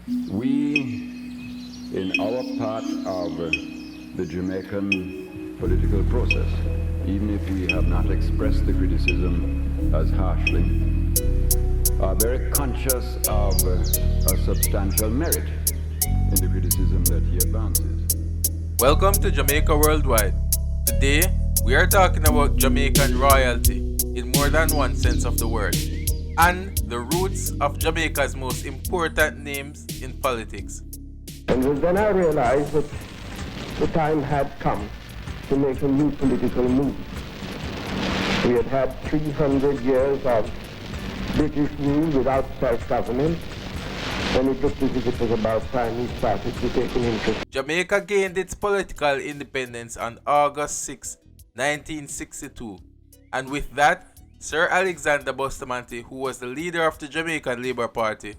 We, in our part of the Jamaican political process, even if we have not expressed the criticism as harshly, are very conscious of a substantial merit in the criticism that he advances. Welcome to Jamaica Worldwide. Today, we are talking about Jamaican royalty in more than one sense of the word, and the roots of Jamaica's most important names in politics. And it was then I realized that the time had come to make a new political move. We had had 300 years of British rule without self-government, and it looked as if it was about time we started to take an interest. Jamaica gained its political independence on August 6, 1962, and with that, Sir Alexander Bustamante, who was the leader of the Jamaican Labour Party,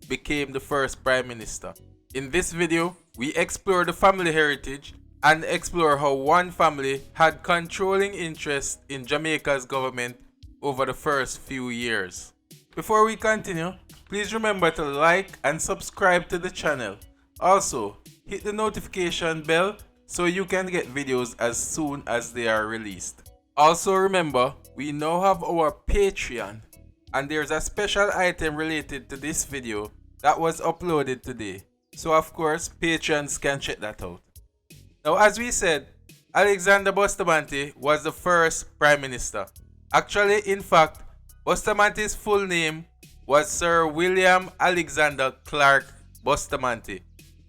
became the first Prime Minister. In this video, we explore the family heritage and explore how one family had controlling interest in Jamaica's government over the first few years. Before we continue, please remember to like and subscribe to the channel. Also, hit the notification bell so you can get videos as soon as they are released. Also remember, we now have our Patreon, and there's a special item related to this video that was uploaded today. So of course, patrons can check that out. Now, as we said, Alexander Bustamante was the first Prime Minister. Actually, in fact, Bustamante's full name was Sir William Alexander Clark Bustamante.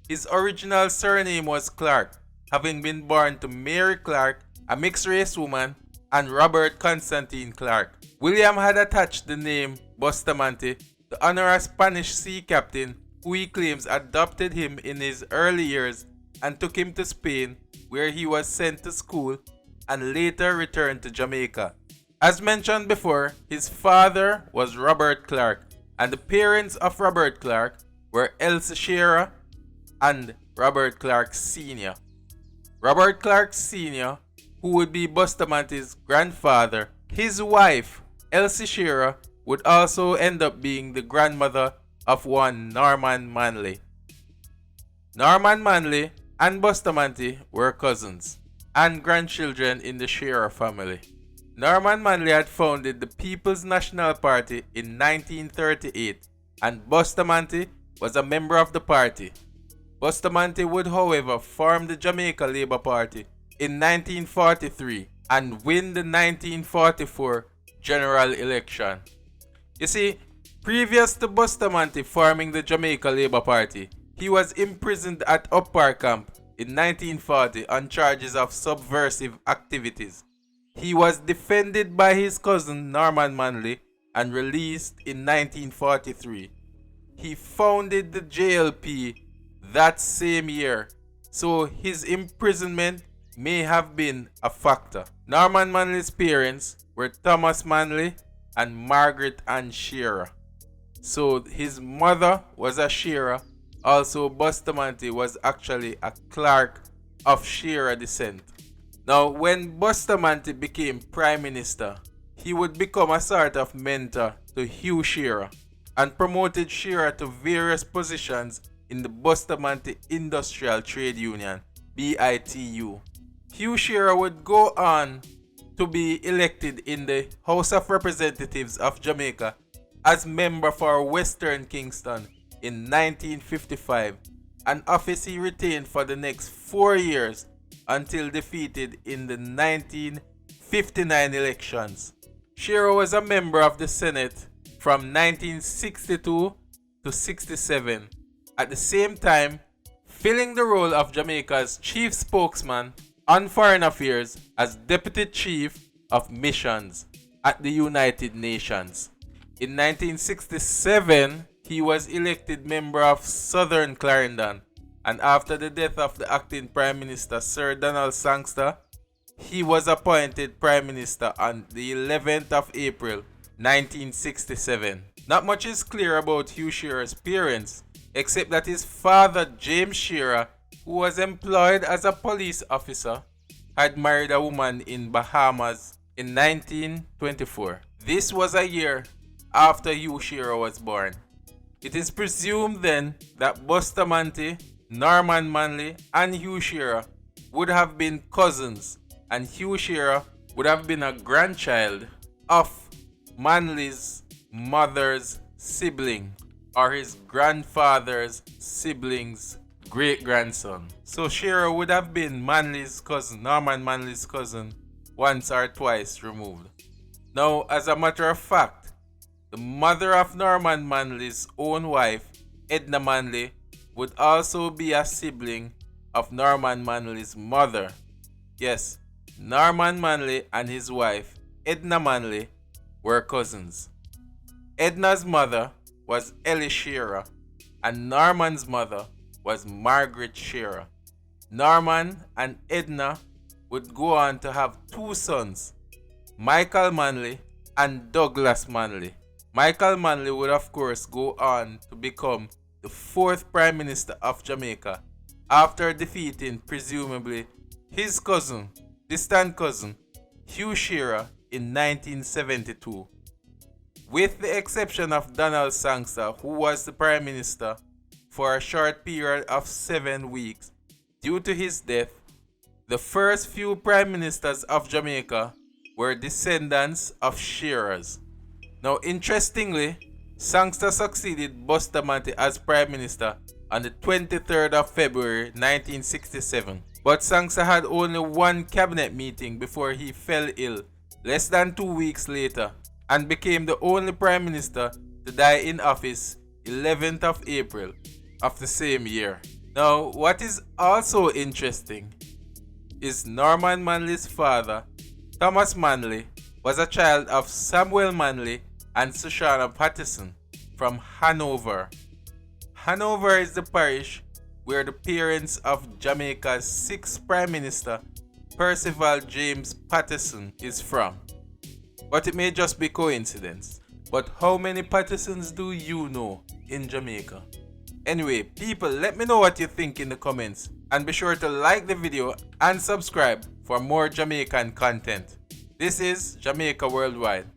His original surname was Clark, having been born to Mary Clark, a mixed-race woman, and Robert Constantine Clark. William had attached the name Bustamante to honor a Spanish sea captain who he claims adopted him in his early years and took him to Spain, where he was sent to school and later returned to Jamaica. As mentioned before, his father was Robert Clark, and the parents of Robert Clark were Elsie Shearer and Robert Clark Sr. Robert Clark Sr., who would be Bustamante's grandfather, his wife, Elsie Shearer, would also end up being the grandmother of one Norman Manley. Norman Manley and Bustamante were cousins and grandchildren in the Shearer family. Norman Manley had founded the People's National Party in 1938, and Bustamante was a member of the party. Bustamante would, however, form the Jamaica Labour Party in 1943 and win the 1944 general election. You see, previous to Bustamante forming the Jamaica Labour Party, he was imprisoned at Upper Camp in 1940 on charges of subversive activities. He was defended by his cousin Norman Manley and released in 1943. He founded the JLP that same year, so his imprisonment may have been a factor. Norman Manley's parents were Thomas Manley and Margaret Ann Shearer. So his mother was a Shearer. Also, Bustamante was actually a Clark of Shearer descent. Now, when Bustamante became Prime Minister, he would become a sort of mentor to Hugh Shearer and promoted Shearer to various positions in the Bustamante Industrial Trade Union, BITU. Hugh Shearer would go on to be elected in the House of Representatives of Jamaica as member for Western Kingston in 1955, an office he retained for the next 4 years until defeated in the 1959 elections. Shearer was a member of the Senate from 1962 to 67, at the same time filling the role of Jamaica's chief spokesman on foreign affairs as Deputy Chief of Missions at the United Nations. In 1967, he was elected member of Southern Clarendon, and after the death of the acting Prime Minister Sir Donald Sangster, he was appointed Prime Minister on the 11th of April 1967. Not much is clear about Hugh Shearer's parents, except that his father James Shearer, who was employed as a police officer, had married a woman in Bahamas in 1924. This was a year after Hugh Shearer was born. It is presumed then that Bustamante, Norman Manley, and Hugh Shearer would have been cousins, and Hugh Shearer would have been a grandchild of Manley's mother's sibling, or his grandfather's sibling's great-grandson. So Shearer would have been Manley's cousin, Norman Manley's cousin, once or twice removed. Now, as a matter of fact, the mother of Norman Manley's own wife, Edna Manley, would also be a sibling of Norman Manley's mother. Yes, Norman Manley and his wife, Edna Manley, were cousins. Edna's mother was Ellie Shearer, and Norman's mother was Margaret Shearer. Norman and Edna would go on to have two sons, Michael Manley and Douglas Manley. Michael Manley would of course go on to become the fourth Prime Minister of Jamaica after defeating presumably his cousin, distant cousin, Hugh Shearer in 1972. With the exception of Donald Sangster, who was the Prime Minister for a short period of 7 weeks due to his death, the first few Prime Ministers of Jamaica were descendants of Shearers. Now, interestingly, Sangster succeeded Bustamante as Prime Minister on the 23rd of February 1967. But Sangster had only one cabinet meeting before he fell ill less than 2 weeks later and became the only Prime Minister to die in office 11th of April of the same year. Now, what is also interesting is Norman Manley's father, Thomas Manley, was a child of Samuel Manley and Susanna Pattison from Hanover. Hanover is the parish where the parents of Jamaica's sixth Prime Minister, Percival James Pattison, is from. But it may just be coincidence. But how many Pattisons do you know in Jamaica? Anyway, people, let me know what you think in the comments, and be sure to like the video and subscribe for more Jamaican content. This is Jamaica Worldwide.